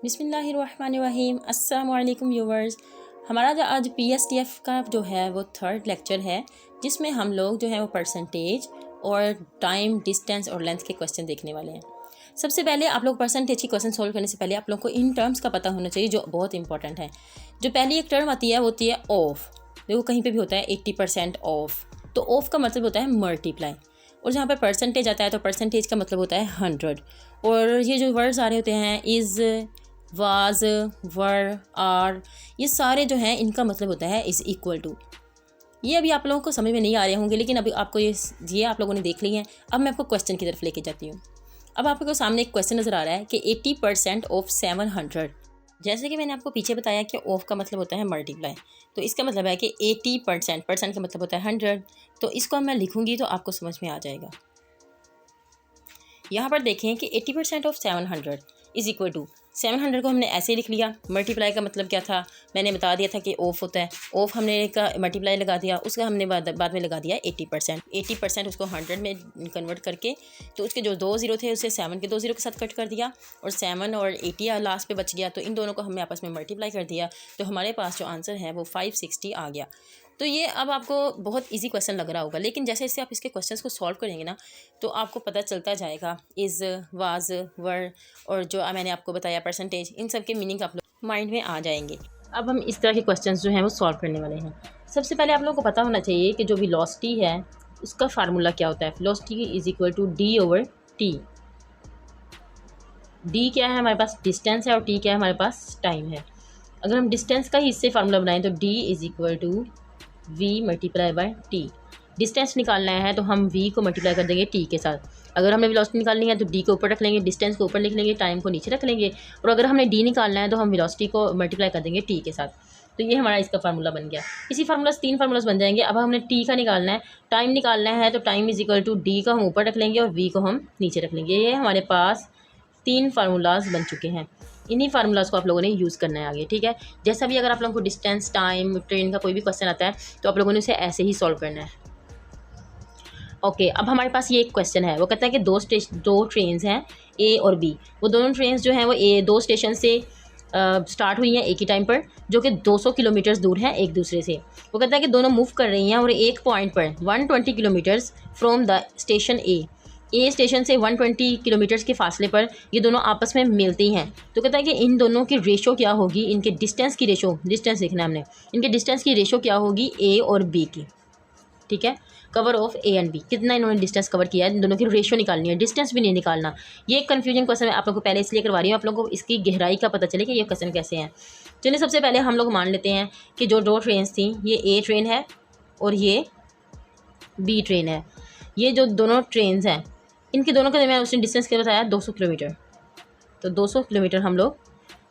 बिस्मिल्लाहिर्रहमानिर्रहीम। अस्सलाम वालेकुम व्यूवर्स। हमारा जो आज PSTF का जो है वो थर्ड लेक्चर है, जिसमें हम लोग जो है वो परसेंटेज और टाइम, डिस्टेंस और लेंथ के क्वेश्चन देखने वाले हैं। सबसे पहले आप लोग परसेंटेज की क्वेश्चन सोल्व करने से पहले आप लोग को इन टर्म्स का पता होना चाहिए, जो बहुत इंपॉर्टेंट है। जो पहली एक टर्म आती है वो होती है ऑफ। देखो कहीं पर भी होता है 80% ऑफ, तो ऑफ का मतलब होता है मल्टीप्लाई। और जहाँ पर परसेंटेज आता है तो परसेंटेज का मतलब होता है 100। और ये जो वर्ड्स आ रहे होते हैं इज़, वाज, वर, आर, ये सारे जो हैं इनका मतलब होता है इज़ इक्वल टू। ये अभी आप लोगों को समझ में नहीं आ रहे होंगे, लेकिन अभी आपको ये आप लोगों ने देख ली हैं। अब मैं आपको क्वेश्चन की तरफ लेके जाती हूँ। अब आपको सामने एक क्वेश्चन नज़र आ रहा है कि 80% ऑफ 700। जैसे कि मैंने आपको पीछे बताया कि ऑफ का मतलब होता है मल्टीप्लाई, तो इसका मतलब है कि 80%, परसेंट का मतलब होता है 100। तो इसको मैं लिखूँगी तो आपको समझ में आ जाएगा। यहाँ पर देखें कि 80% ऑफ 700 इज़ इक्वल टू 700 को हमने ऐसे लिख लिया। मल्टीप्लाई का मतलब क्या था, मैंने बता दिया था कि ऑफ होता है। ऑफ हमने का मल्टीप्लाई लगा दिया, उसका हमने बाद में लगा दिया 80%। 80% उसको 100 में कन्वर्ट करके, तो उसके जो 2 ज़ीरो थे उसे 7 के 2 ज़ीरो के साथ कट कर दिया, और 7 और 80 लास्ट पे बच गया, तो इन दोनों को हमने आपस में मल्टीप्लाई कर दिया। तो हमारे पास जो आंसर है वो 560 आ गया। तो ये अब आपको बहुत इजी क्वेश्चन लग रहा होगा, लेकिन जैसे जैसे आप इसके क्वेश्चंस को सॉल्व करेंगे ना, तो आपको पता चलता जाएगा इज़, वाज, वर और जो मैंने आपको बताया परसेंटेज, इन सब के मीनिंग आप लोग माइंड में आ जाएंगे। अब हम इस तरह के क्वेश्चंस जो हैं वो सॉल्व करने वाले हैं। सबसे पहले आप लोगों को पता होना चाहिए कि जो वेलोसिटी है उसका फार्मूला क्या होता है। Velocity is equal to D over T. D क्या है हमारे पास, डिस्टेंस है, और टी क्या है हमारे पास, टाइम है। अगर हम डिस्टेंस का ही इससे फार्मूला बनाएं तो D is equal to v multiply by T. Distance निकालना है तो हम v को मल्टीप्लाई कर देंगे t के साथ। अगर हमने वेलोसिटी निकालनी है तो d को ऊपर रख लेंगे, डिस्टेंस को ऊपर लिख लेंगे, टाइम को नीचे रख लेंगे। और अगर हमने d निकालना है तो हम वेलोसिटी को मल्टीप्लाई कर देंगे t के साथ। तो ये हमारा इसका फार्मूला बन गया। इसी फार्मूला से 3 फार्मूलास बन जाएंगे। अब हमने t का निकालना है, टाइम निकालना है, तो time is equal to d को हम ऊपर रख लेंगे और v को हम नीचे रख लेंगे। ये हमारे पास 3 फार्मूलाज बन चुके हैं। इन्हीं फार्मूलाज को आप लोगों ने यूज़ करना है आगे, ठीक है। जैसा भी अगर आप लोगों को डिस्टेंस, टाइम, ट्रेन का कोई भी क्वेश्चन आता है तो आप लोगों ने उसे ऐसे ही सॉल्व करना है। ओके, अब हमारे पास ये एक क्वेश्चन है। वो कहता है कि दो ट्रेन्स हैं ए और बी। वो दोनों ट्रेन्स जो हैं वो दो स्टेशन से स्टार्ट हुई हैं एक ही टाइम पर, जो कि 200 किलोमीटर्स दूर हैं एक दूसरे से। वो कहता है कि दोनों मूव कर रही हैं और एक पॉइंट पर 120 kilometres from the station A station से 120 किलोमीटर्स के फासले पर ये दोनों आपस में मिलती हैं। तो कहता है कि इन दोनों की रेशो क्या होगी, इनके डिस्टेंस की रेशो, डिस्टेंस देखना है हमने, इनके डिस्टेंस की रेशो क्या होगी ए और बी की, ठीक है। Cover of A and B, कितना इन्होंने डिस्टेंस कवर किया है, इन दोनों की रेशो निकालनी है, डिस्टेंस भी नहीं निकालना। ये एक कन्फ्यूजन क्वेश्चन है, आप लोगों को पहले इसलिए करवा रही हूँ, आप लोगों को इसकी गहराई का पता चले कि ये क्वेश्चन कैसे हैं। चलिए सबसे पहले हम लोग मान लेते हैं कि जो दो ट्रेन थी, ये ए ट्रेन है और ये बी ट्रेन है। ये जो दोनों ट्रेन हैं इनके दोनों के दरमियान उसने डिस्टेंस क्या बताया, 200 किलोमीटर। तो 200 किलोमीटर हम लोग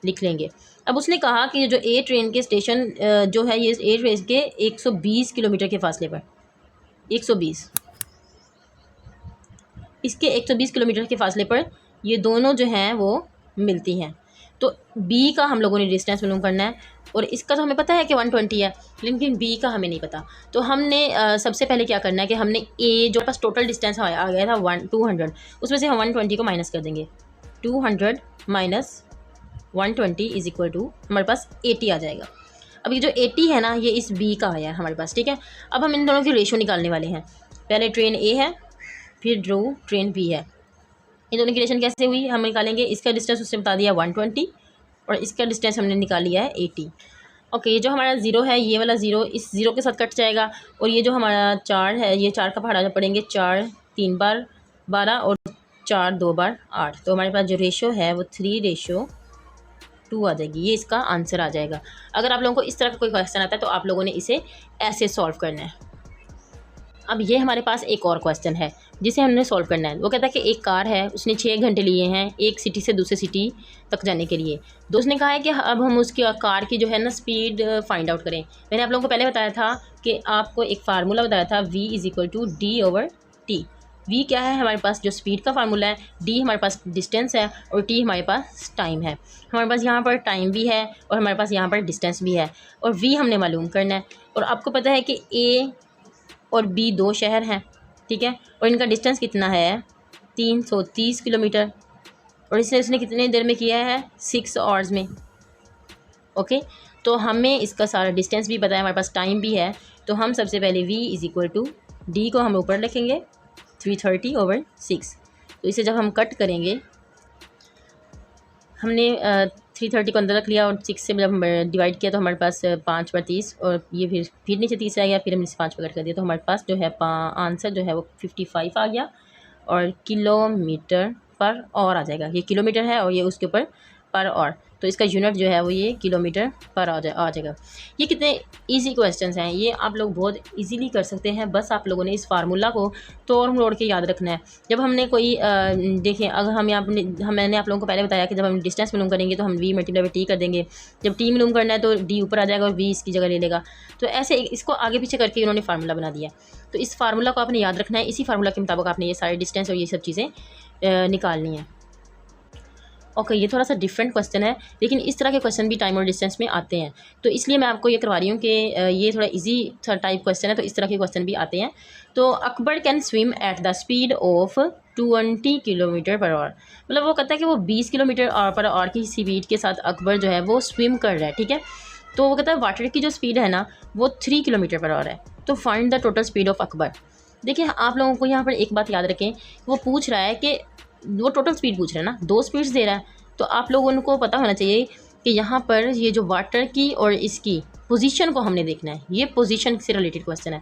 लिख लेंगे। अब उसने कहा कि जो ए ट्रेन के स्टेशन जो है, ये ए ट्रेन के 120 किलोमीटर के फासले पर, 120, इसके 120 किलोमीटर के फासले पर ये दोनों जो हैं वो मिलती हैं। तो बी का हम लोगों ने डिस्टेंस मालूम करना है, और इसका तो हमें पता है कि 120 है, लेकिन बी का हमें नहीं पता। तो हमने सबसे पहले क्या करना है कि हमने ए जो पास टोटल डिस्टेंस आ गया था 200, उसमें से हम 120 को माइनस कर देंगे। 200 माइनस 120 इज इक्वल टू हमारे पास 80 आ जाएगा। अब ये जो 80 है ना, ये इस बी का आया है हमारे पास, ठीक है। अब हम इन दोनों की रेशो निकालने वाले हैं। पहले ट्रेन ए है, फिर ड्रो ट्रेन बी है। इन दोनों की रिलेशन कैसे हुई हम निकालेंगे। इसका डिस्टेंस उसने बता दिया 120 और इसका डिस्टेंस हमने निकाल लिया है 80। ओके, ये जो हमारा ज़ीरो है, ये वाला ज़ीरो इस ज़ीरो के साथ कट जाएगा, और ये जो हमारा 4 है, ये 4 का पहाड़ा पड़ेंगे, 4 3 बार 12 और 4 2 बार 8। तो हमारे पास जो रेशो है वो 3:2 आ जाएगी। ये इसका आंसर आ जाएगा। अगर आप लोगों को इस तरह का कोई क्वेश्चन आता है तो आप लोगों ने इसे ऐसे सॉल्व करना है। अब ये हमारे पास एक और क्वेश्चन है जिसे हमने सॉल्व करना है। वो कहता है कि एक कार है, उसने 6 घंटे लिए हैं एक सिटी से दूसरी सिटी तक जाने के लिए। तो उसने कहा है कि अब हम उसकी कार की जो है ना स्पीड फाइंड आउट करें। मैंने आप लोगों को पहले बताया था कि आपको एक फार्मूला बताया था, v is equal to D over T. v क्या है हमारे पास, जो स्पीड का फार्मूला है, d हमारे पास डिस्टेंस है, और t हमारे पास टाइम है। हमारे पास यहाँ पर टाइम भी है और हमारे पास यहाँ पर डिस्टेंस भी है, और v हमने मालूम करना है। और आपको पता है कि a और बी 2 शहर हैं, ठीक है, और इनका डिस्टेंस कितना है, 330 किलोमीटर। और इसने उसने कितने देर में किया है, 6 आवर्स में। ओके, तो हमें इसका सारा डिस्टेंस भी पता है, हमारे पास टाइम भी है। तो हम सबसे पहले v is equal to D को हम ऊपर लिखेंगे 330/6। तो इसे जब हम कट करेंगे, हमने 330 को अंदर रख लिया और 6 से जब डिवाइड किया तो हमारे पास 5/30 और ये फिर नीचे 30 आ गया, फिर हमने 5 पर कट कर दिया तो हमारे पास जो है आंसर जो है वो 55 आ गया और किलोमीटर पर आवर आ जाएगा। ये किलोमीटर है और ये उसके ऊपर पर आवर, तो इसका यूनिट जो है वो ये किलोमीटर पर आ जाएगा। ये कितने इजी क्वेश्चंस हैं, ये आप लोग बहुत इजीली कर सकते हैं। बस आप लोगों ने इस फार्मूला को तोड़ मरोड़ के याद रखना है। जब हमने कोई देखें, अगर मैंने आप लोगों को पहले बताया कि जब हम डिस्टेंस मालूम करेंगे तो हम v मल्टीप्लाई टी कर देंगे। जब टी मालूम करना है तो डी ऊपर आ जाएगा और v इसकी जगह ले लेगा। तो ऐसे इसको आगे पीछे करके इन्होंने फार्मूला बना दिया। तो इस फार्मूला को आपने याद रखना है, इसी फार्मूला के मुताबिक आपने ये सारे डिस्टेंस और ये सब चीज़ें निकालनी है। ओके, ये थोड़ा सा डिफरेंट क्वेश्चन है, लेकिन इस तरह के क्वेश्चन भी टाइम और डिस्टेंस में आते हैं। तो इसलिए मैं आपको ये करवा रही हूँ कि ये थोड़ा इजी टाइप क्वेश्चन है, तो इस तरह के क्वेश्चन भी आते हैं। तो Akbar can swim at the speed of 20 kilometre per hour. मतलब वो कहता है कि वो 20 किलोमीटर पर आवर की स्पीड के साथ अकबर जो है वो स्विम कर रहा है, ठीक है। तो वो कहता है वाटर की जो स्पीड है ना वो 3 किलोमीटर पर आवर है, तो find the total speed of Akbar. देखिए, आप लोगों को यहाँ पर एक बात याद रखें, वो पूछ रहा है कि वो टोटल स्पीड पूछ रहा है ना, 2 स्पीड्स दे रहा है। तो आप लोगों को पता होना चाहिए कि यहाँ पर ये जो वाटर की और इसकी पोजीशन को हमने देखना है। ये पोजीशन से रिलेटेड क्वेश्चन है।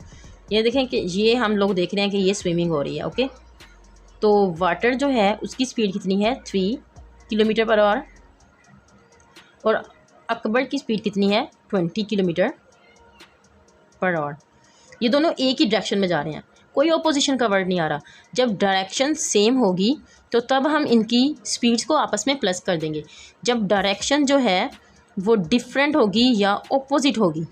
ये देखें कि ये हम लोग देख रहे हैं कि ये स्विमिंग हो रही है। ओके, तो वाटर जो है उसकी स्पीड कितनी है, 3 किलोमीटर पर आवर, और अकबर की स्पीड कितनी है, 20 किलोमीटर पर आवर। ये दोनों एक ही डायरेक्शन में जा रहे हैं, कोई ऑपोजिशन का वर्ड नहीं आ रहा। जब डायरेक्शन सेम होगी तो तब हम इनकी स्पीड्स को आपस में प्लस कर देंगे। जब डायरेक्शन जो है वो डिफरेंट होगी या ऑपोजिट होगी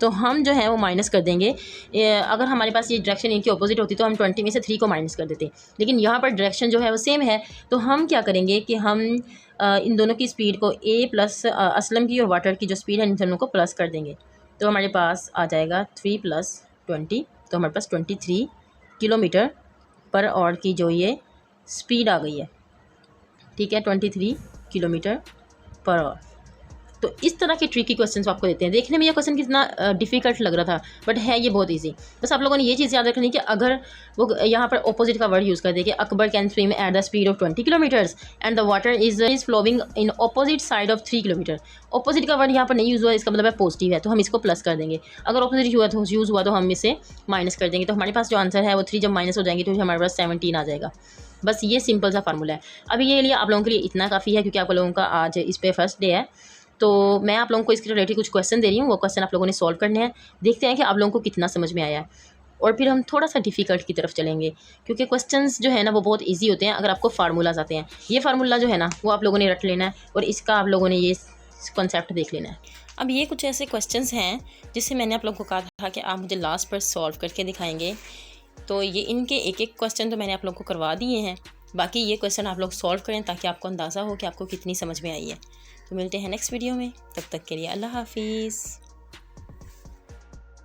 तो हम जो है वो माइनस कर देंगे। अगर हमारे पास ये डायरेक्शन इनकी ऑपोजिट होती तो हम 20 में से 3 को माइनस कर देते, लेकिन यहाँ पर डायरेक्शन जो है वो सेम है। तो हम क्या करेंगे कि हम इन दोनों की स्पीड को a प्लस असलम की और वाटर की जो स्पीड है इन दोनों को प्लस कर देंगे। तो हमारे पास आ जाएगा 3 + 20, तो हमारे पास 23 किलोमीटर पर आवर की जो ये स्पीड आ गई है, ठीक है, 23 किलोमीटर पर आवर। तो इस तरह के ट्रिकी क्वेश्चंस आपको देते हैं। देखने में ये क्वेश्चन कितना डिफ़िकल्ट लग रहा था, बट है ये बहुत इजी। बस आप लोगों ने ये चीज़ याद रखनी कि अगर वो यहाँ पर ऑपोजिट का वर्ड यूज़ कर दे कि Akbar can swim at the speed of 20 kilometres and the water is flowing in opposite side of 3 kilometre. Opposite का वर्ड यहाँ पर नहीं यूज़ हुआ, इसका मतलब है पॉजिटिव है, तो हम इसको प्लस कर देंगे। अगर ऑपोजिट यूज़ हुआ तो हम इसे माइनस कर देंगे। तो हमारे पास जो आंसर है वो 3 जब माइनस हो जाएंगे तो हमारे पास 17 आ जाएगा। बस ये सिंपल सा फार्मूला है। अभी ये लिए आप लोगों के लिए इतना काफ़ी है, क्योंकि आप लोगों का आज इस पर फर्स्ट डे है। तो मैं आप लोगों को इसके रिलेटेड कुछ क्वेश्चन दे रही हूँ, वो क्वेश्चन आप लोगों ने सॉल्व करने हैं। देखते हैं कि आप लोगों को कितना समझ में आया है, और फिर हम थोड़ा सा डिफ़िकल्ट की तरफ चलेंगे, क्योंकि क्वेश्चंस जो है ना वो बहुत इजी होते हैं अगर आपको फार्मूलाज आते हैं। ये फार्मूला जो है ना वो आप लोगों ने रट लेना है और इसका आप लोगों ने ये कॉन्सेप्ट देख लेना है। अब ये कुछ ऐसे क्वेश्चंस हैं जिससे मैंने आप लोगों को कहा था कि आप मुझे लास्ट पर सॉल्व करके दिखाएंगे। तो ये इनके एक एक क्वेश्चन तो मैंने आप लोगों को करवा दिए हैं, बाकी ये क्वेश्चन आप लोग सॉल्व करें ताकि आपको अंदाज़ा हो कि आपको कितनी समझ में आई है। तो मिलते हैं नेक्स्ट वीडियो में, तब तक के लिए अल्लाह हाफिज़।